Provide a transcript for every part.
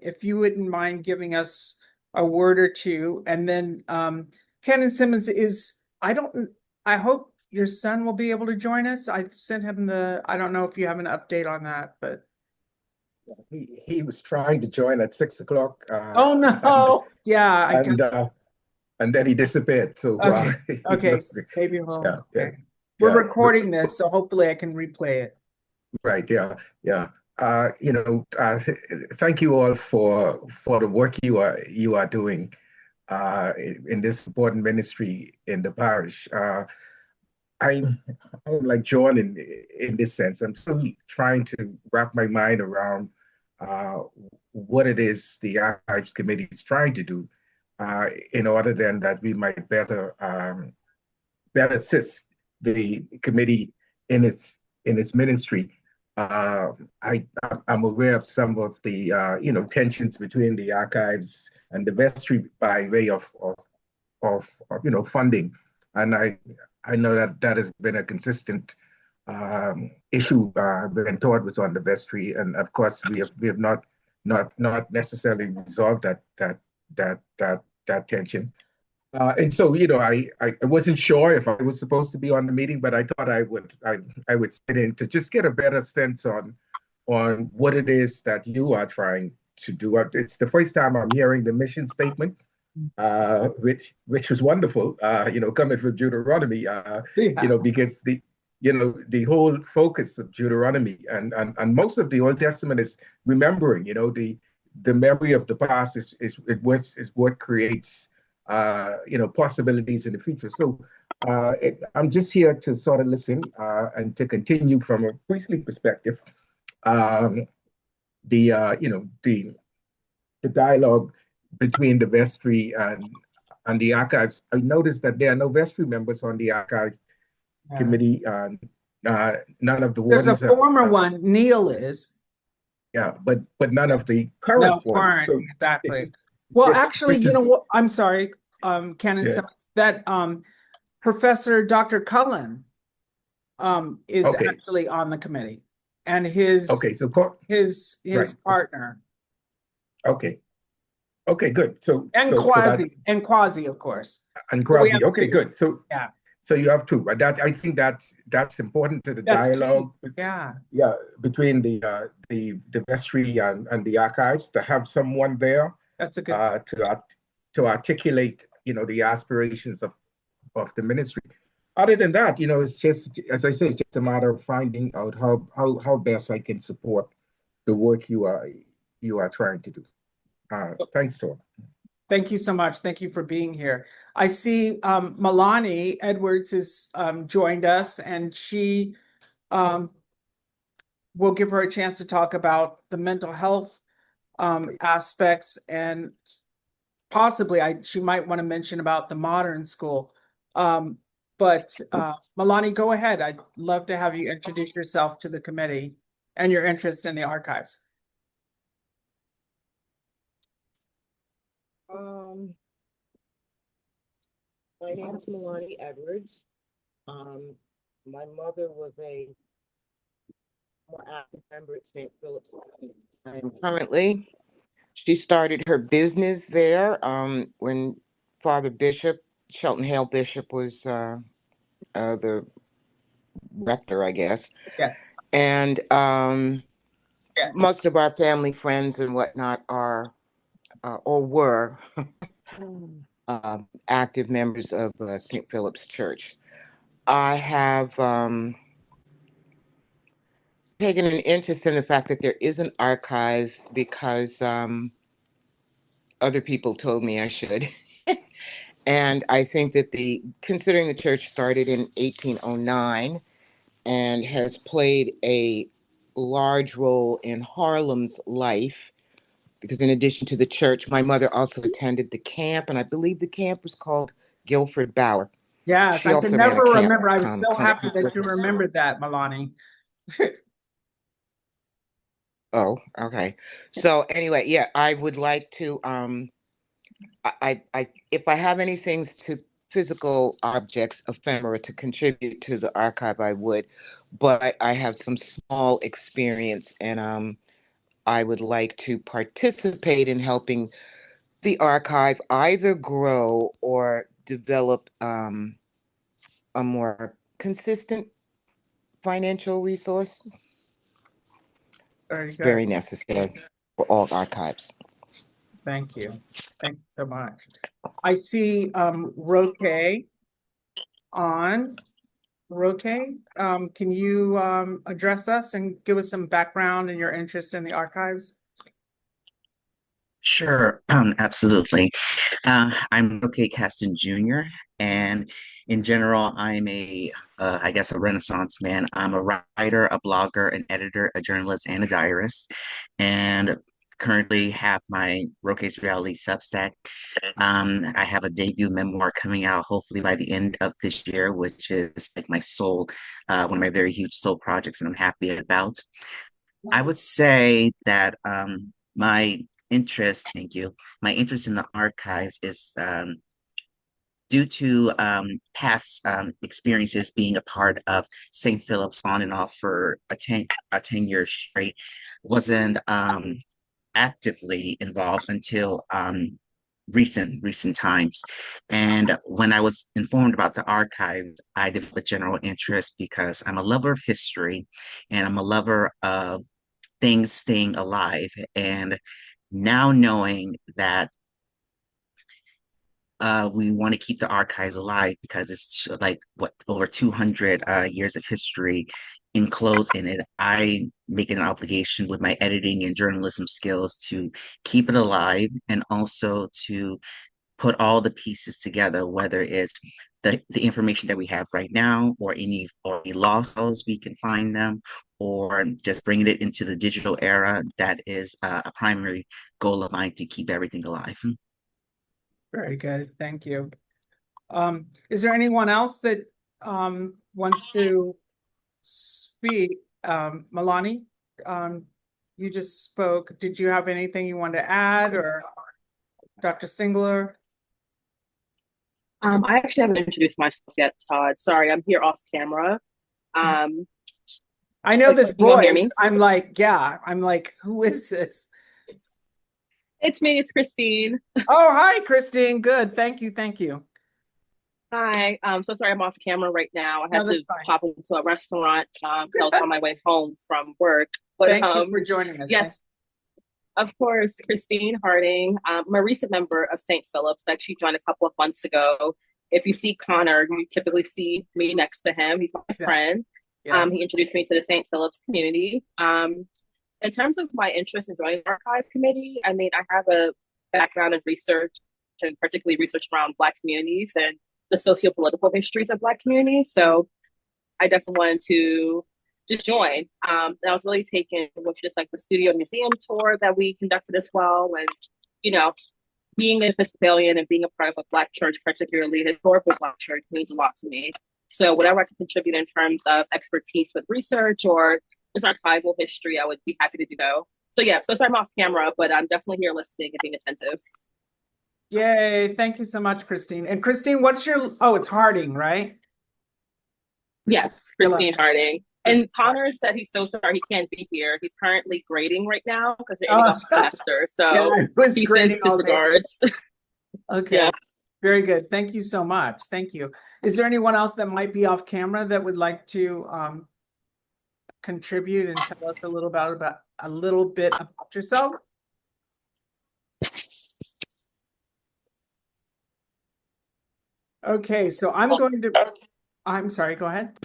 if you wouldn't mind giving us a word or two, and then Ken Simmons is, I hope your son will be able to join us. I sent him I don't know if you have an update on that, but. He was trying to join at 6 o'clock, Oh and no. Yeah, I can. and uh, and then he disappeared. So Okay. you Okay. know, Maybe yeah, yeah, okay. We're yeah. recording this, so hopefully I can replay it. Right, yeah, yeah. Thank you all for the work you are doing in this important ministry in the parish. I'm I'm like John in this sense. I'm still trying to wrap my mind around uh, what it is the Archives Committee is trying to do in order then that we might better assist the committee in its ministry. I'm aware of some of the tensions between the archives and the vestry by way of funding, and I know that that has been a consistent issue when Todd was on the vestry, and of course we have not necessarily resolved that tension. And so, I wasn't sure if I was supposed to be on the meeting, but I thought I would sit in to just get a better sense on what it is that you are trying to do. It's the first time I'm hearing the mission statement, which was wonderful. Coming from Deuteronomy, Yeah, because the whole focus of Deuteronomy and most of the Old Testament is remembering. The memory of the past is what creates possibilities in the future. So I'm just here to sort of listen and to continue from a priestly perspective. Um, the dialogue between the vestry and the archives. I noticed that there are no vestry members on the archive yeah. committee. None of the There's a wardens have, former one. Neil is. yeah, but none of the current No, ones. current, So exactly. it's Well, it's actually, which you know is what? I'm sorry, Ken and yeah. Simmons, that Professor Dr. Cullen is Okay, actually on the committee, and his okay. So his right. partner, Okay, okay. Good. So and so so that Quasi, of course. and So we have Grazi. Okay, two. good. So Yeah, so you have two. That I think that's important to the that's key. dialogue. Yeah, Yeah, between the vestry and the archives to have someone there that's a good. uh, to to articulate the aspirations of the ministry. Other than that, it's just, as I say, it's just a matter of finding out how best I can support the work you are trying to do. Thanks, Tom. Thank you so much. Thank you for being here. I see Milani Edwards has joined us, and she um, will give her a chance to talk about the mental health aspects, and possibly she might want to mention about the modern school. Um, but Milani, go ahead. I'd love to have you introduce yourself to the committee and your interest in the archives. Um, my name is Milani Edwards. Um, my mother was a more active member at St. Philip's than I am currently. She started her business there when Father Bishop, Shelton Hale Bishop, was the rector, I guess. Yes. And most of our family, friends, and whatnot are or were active members of St. Philip's Church. I have taken an interest in the fact that there is an archive because other people told me I should. And I think that considering the church started in 1809 and has played a large role in Harlem's life, because in addition to the church, my mother also attended the camp, and I believe the camp was called Guilford Bower. Yes, She I can also ran a never camp remember. I was so happy that with you her son. remembered that, Milani. Oh, okay. So anyway, yeah, I would like to if I have any things to physical objects, ephemera to contribute to the archive, I would, but I have some small experience and I would like to participate in helping the archive either grow or develop a more consistent financial resource. Very It's good. very necessary for all archives. Thank you. Thank you so much. I see Roque on. Roque, can you address us and give us some background and your interest in the archives? Sure, absolutely. I'm Roque Caston Jr., and in general, I guess, a Renaissance man. I'm a writer, a blogger, an editor, a journalist, and a diarist, and currently have my Roque's Reality Substack. I have a debut memoir coming out hopefully by the end of this year, which is like one of my very huge soul projects, and I'm happy about. I would say that thank you, my interest in the archives is due to past experiences being a part of St. Philip's on and off for a 10 year straight. Wasn't actively involved until recent times. And when I was informed about the archive, I developed a general interest because I'm a lover of history and I'm a lover of things staying alive. And now knowing that we want to keep the archives alive because it's like what over 200 years of history enclosed in it. I make it an obligation with my editing and journalism skills to keep it alive and also to put all the pieces together, whether it's the information that we have right now or any lost files we can find them, or just bringing it into the digital era. That is a primary goal of mine to keep everything alive. Very good. Thank you. Is there anyone else that wants to speak? Milani, you just spoke. Did you have anything you wanted to add, or Dr. Singler? I actually haven't introduced myself yet, Todd. Sorry, I'm here off camera. I know this you all hear me? voice. I'm like, who is this? It's me, it's Christine. Oh, hi, Christine. Good. Thank you. Thank you. Hi. So sorry I'm off camera right now. I No, had that's to fine. pop into a restaurant, so I was on my way home from work. But Thank you for joining us. yes, of course, Christine Harding. I'm a recent member of St. Philip's. I actually joined a couple of months ago. If you see Connor, you typically see me next to him. He's my Yeah. friend. Yeah. He introduced me to the St. Philip's community. In terms of my interest in joining the archive committee, I mean, I have a background in research, and particularly research around Black communities and the socio-political histories of Black communities. So I definitely wanted to just join. And I was really taken with just like the studio museum tour that we conducted as well. And, you know, being an Episcopalian and being a part of a Black church, particularly a historical Black church, means a lot to me. So whatever I can contribute in terms of expertise with research or just archival history, I would be happy to do so. So yeah, so sorry I'm off camera, but I'm definitely here listening and being attentive. Yay. Thank you so much, Christine. And Christine, it's Harding, right? Yes, Christine Harding. And Connor said he's so sorry he can't be here. He's currently grading right now because they're ending off the semester. So he sends his regards. Okay. Yeah. Very good. Thank you so much. Thank you. Is there anyone else that might be off camera that would like to contribute and tell us a little bit about yourself? Okay, so I'm sorry, go ahead.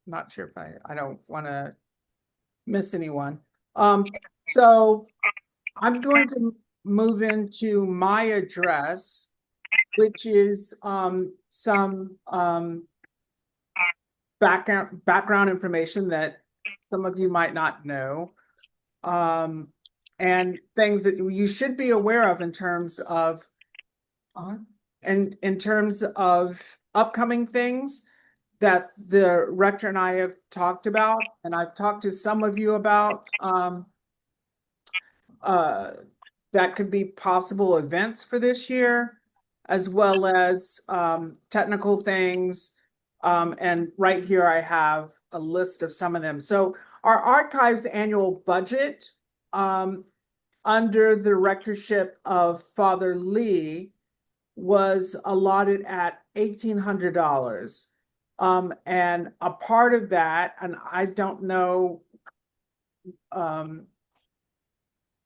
Not sure if I don't want to miss anyone. So I'm going to move into my address, which is some background information that some of you might not know, and things that you should be aware of in terms of upcoming things that the rector and I have talked about, and I've talked to some of you about that could be possible events for this year, as well as technical things. And right here I have a list of some of them. So our archives annual budget, under the rectorship of Father Lee, was allotted at $1,800. And a part of that, and I don't know,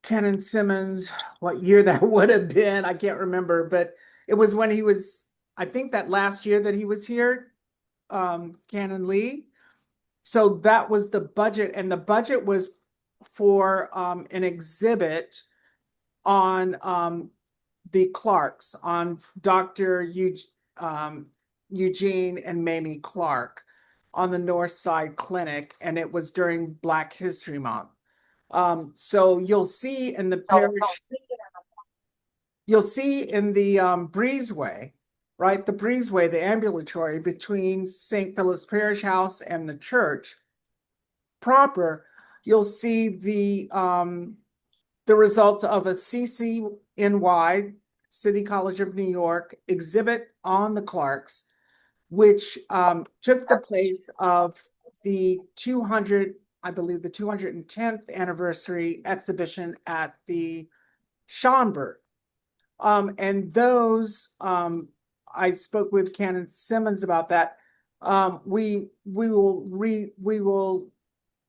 Canon Simmons, what year that would have been, I can't remember, but it was when he was, I think that last year that he was here, Canon Lee. So that was the budget, and the budget was for an exhibit on the Clarks, on Dr. Eugene and Mamie Clark on the North Side Clinic, and it was during Black History Month. So you'll see in the parish, you'll see in the breezeway, right? The breezeway, the ambulatory between St. Philip's Parish House and the church proper, you'll see the results of a CCNY, City College of New York, exhibit on the Clarks, which took the place of the 210th anniversary exhibition at the Schomburg. And those, I spoke with Canon Simmons about that. We will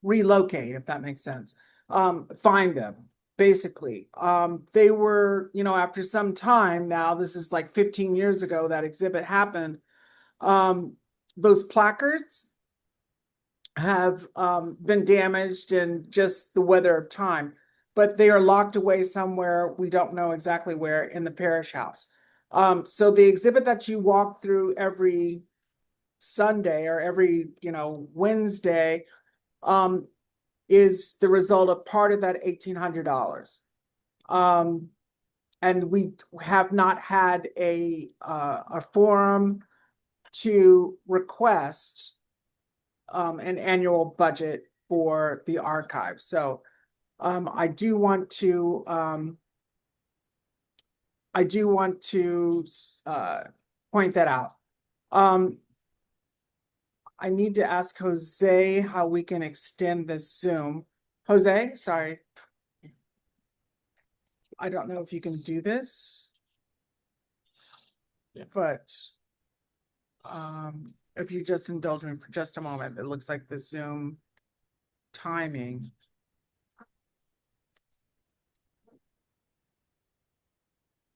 relocate, if that makes sense. Find them, basically. They were, after some time now, this is like 15 years ago that exhibit happened. Those placards have been damaged in just the weather of time, but they are locked away somewhere. We don't know exactly where in the parish house. So the exhibit that you walk through every Sunday or every, Wednesday, is the result of part of that $1,800. And we have not had a forum to request an annual budget for the archive. So I do want to point that out. I need to ask Jose how we can extend this Zoom. Jose, sorry. I don't know if you can do this. Yeah. But if you just indulge me for just a moment, it looks like the Zoom timing.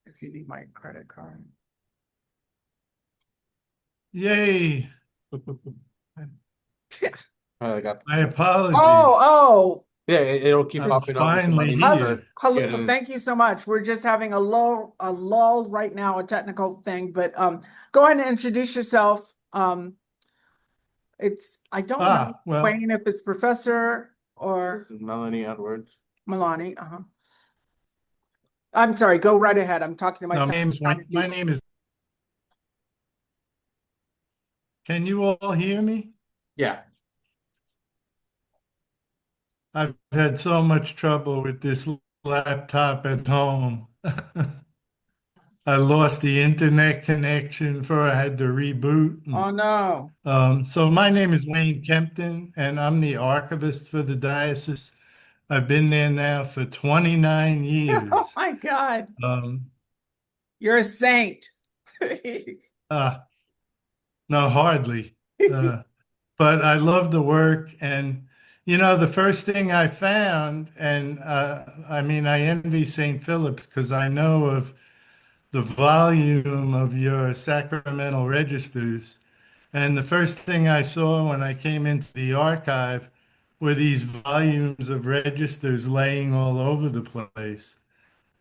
If you need my credit card. Yay. I got. My apologies. Oh, Yeah, it'll keep I'm popping up. with the finally money. here. hello. Yeah. Thank you so much. We're just having a lull right now, a technical thing, but go ahead and introduce yourself. I don't know, Well, Wayne, if it's Professor or This is Melanie Edwards. Milani. I'm sorry, go right ahead. I'm talking to no, myself. my name is. Can you all hear me? Yeah. I've had so much trouble with this laptop at home. I lost the internet connection before I had to reboot. Oh no. So my name is Wayne Kempton, and I'm the archivist for the diocese. I've been there now for 29 years. Oh my God. You're a saint. No, hardly. But I love the work. And, the first thing I found, and I envy St. Philip's because I know of the volume of your sacramental registers. And the first thing I saw when I came into the archive were these volumes of registers laying all over the place.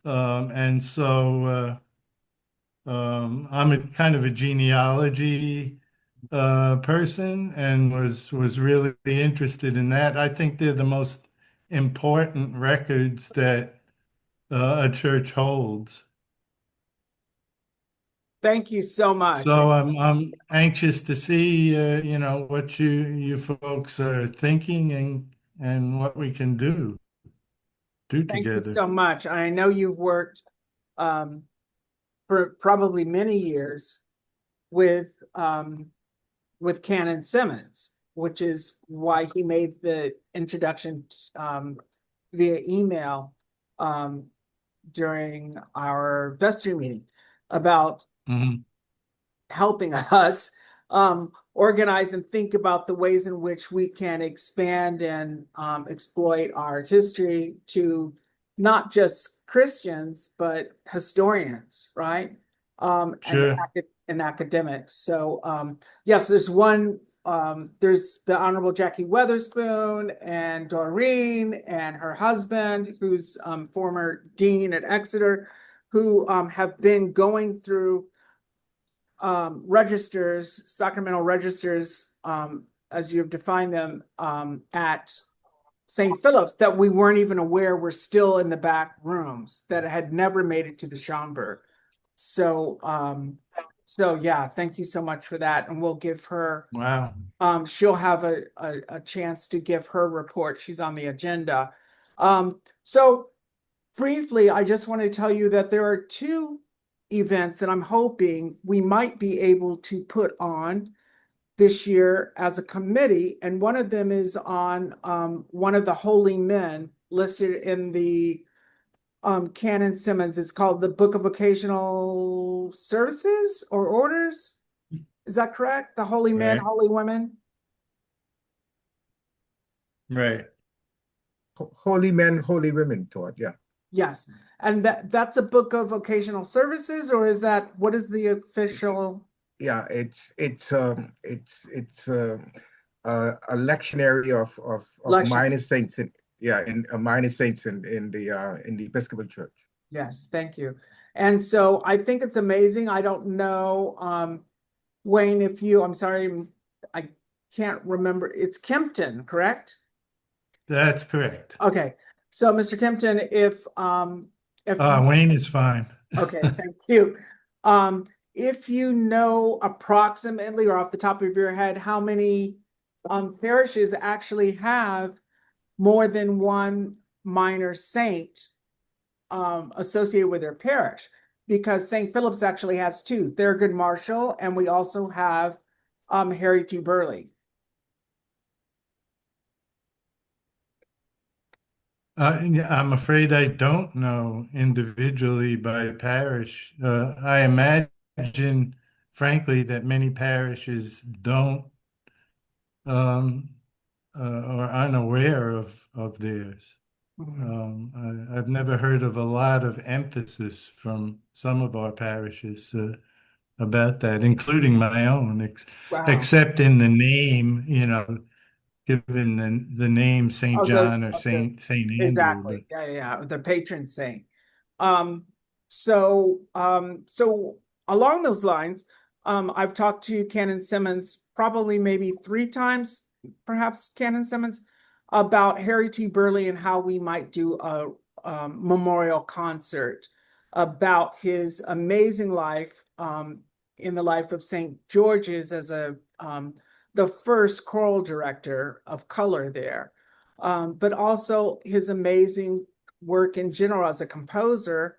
And so I'm a kind of a genealogy person and was really interested in that. I think they're the most important records that a church holds. Thank you so much. So I'm anxious to see what you folks are thinking and what we can do Thank together. you so much. I know you've worked for probably many years with Canon Simmons. which is why he made the introduction via email during our vestry meeting about Mhm. helping us organize and think about the ways in which we can expand and exploit our history to not just Christians, but historians, right? Sure. And academics. So yes, there's the Honorable Jackie Weatherspoon and Doreen and her husband, who's former dean at Exeter, who have been going through registers, sacramental registers, as you've defined them, at St. Philip's, that we weren't even aware were still in the back rooms, that had never made it to the Schomburg. So yeah, thank you so much for that. And we'll give her, Wow. she'll have a chance to give her report. She's on the agenda. So briefly, I just want to tell you that there are two events that I'm hoping we might be able to put on this year as a committee. And one of them is on one of the holy men listed in the Canon Simmons. It's called the Book of Vocational Services or Orders. Is that correct? The holy men, Right. holy women? Right. Holy men, holy women, Todd. Yeah. Yes. And that's a book of vocational services, or is that, what is the official? Yeah, it's a lectionary of Lectionary. minor saints in minor saints in the Episcopal Church. Yes, thank you. And so I think it's amazing. I don't know, Wayne, I'm sorry, I can't remember. It's Kempton, correct? That's correct. Okay. So Mr. Kempton, if Wayne is fine. okay, thank you. If you know approximately or off the top of your head, how many parishes actually have more than one minor saint associated with their parish, because St. Philip's actually has two, Thurgood Marshall, and we also have Harry T. Burley. I'm afraid I don't know individually by parish. I imagine, frankly, that many parishes don't or are unaware of theirs. I've never heard of a lot of emphasis from some of our parishes about that, including my own, Wow. except in the name, given the name St. Oh, John or okay. Saint Andrew. Exactly. Yeah, the patron saint. So along those lines, I've talked to Canon Simmons probably maybe 3 times, perhaps, Canon Simmons, about Harry T. Burley and how we might do a memorial concert about his amazing life in the life of St. George's as the first choral director of color there, but also his amazing work in general as a composer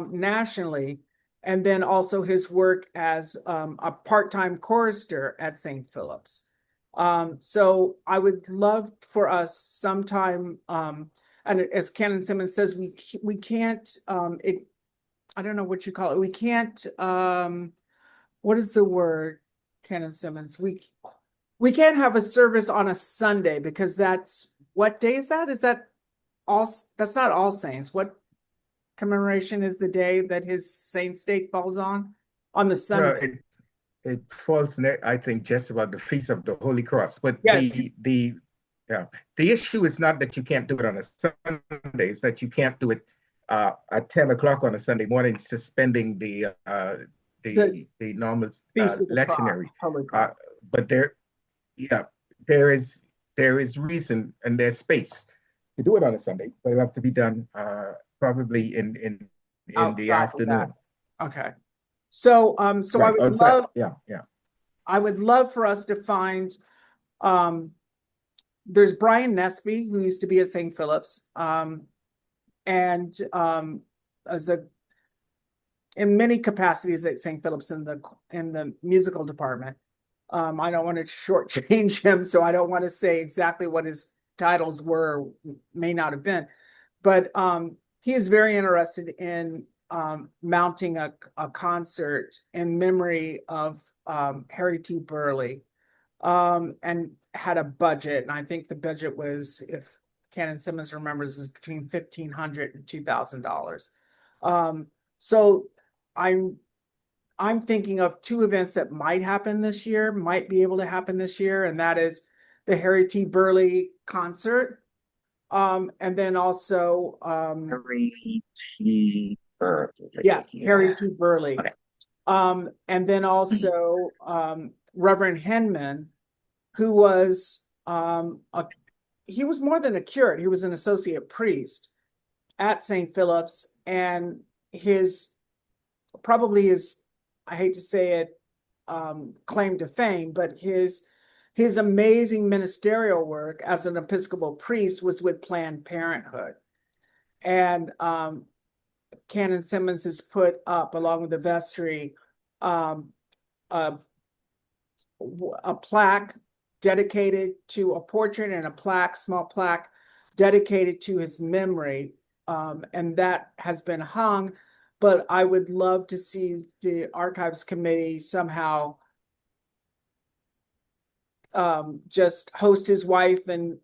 nationally, and then also his work as a part-time chorister at St. Philip's. So I would love for us sometime, and as Canon Simmons says, we can't, I don't know what you call it. We can't, what is the word, Canon Simmons? We can't have a service on a Sunday because what day is that? Is that that's not All Saints. What commemoration is the day that his saint's day falls on? On the Sunday. It falls, I think, just about the Feast of the Holy Cross. But Yes. the issue is not that you can't do it on a Sunday; it's that you can't do it at 10 o'clock on a Sunday morning, suspending the normal Feast of the lectionary. Holy Cross. But there is reason and there's space to do it on a Sunday, but it have to be done probably in the Outside of that. afternoon. Okay. So I would outside. love, I would love for us to find, there's Brian Nesby, who used to be at St. Philip's, and in many capacities at St. Philip's in the musical department. I don't want to shortchange him, so I don't want to say exactly what his titles were, or may not have been. But he is very interested in mounting a concert in memory of Harry T. Burley, and had a budget. And I think the budget was, if Canon Simmons remembers, is between $1,500 and $2,000. So I'm thinking of two events that might happen this year, might be able to happen this year, and that is the Harry T. Burley concert. And then also, Harry T. Burley. yeah, Harry T. Burley. Okay. And then also Reverend Henman, who was he was more than a curate, he was an associate priest at St. Philip's, and probably his, I hate to say it, claim to fame, but his amazing ministerial work as an Episcopal priest was with Planned Parenthood. And Canon Simmons has put up, along with the vestry, a plaque dedicated to a portrait, and a plaque, small plaque, dedicated to his memory. And that has been hung, but I would love to see the Archives Committee somehow just host his wife and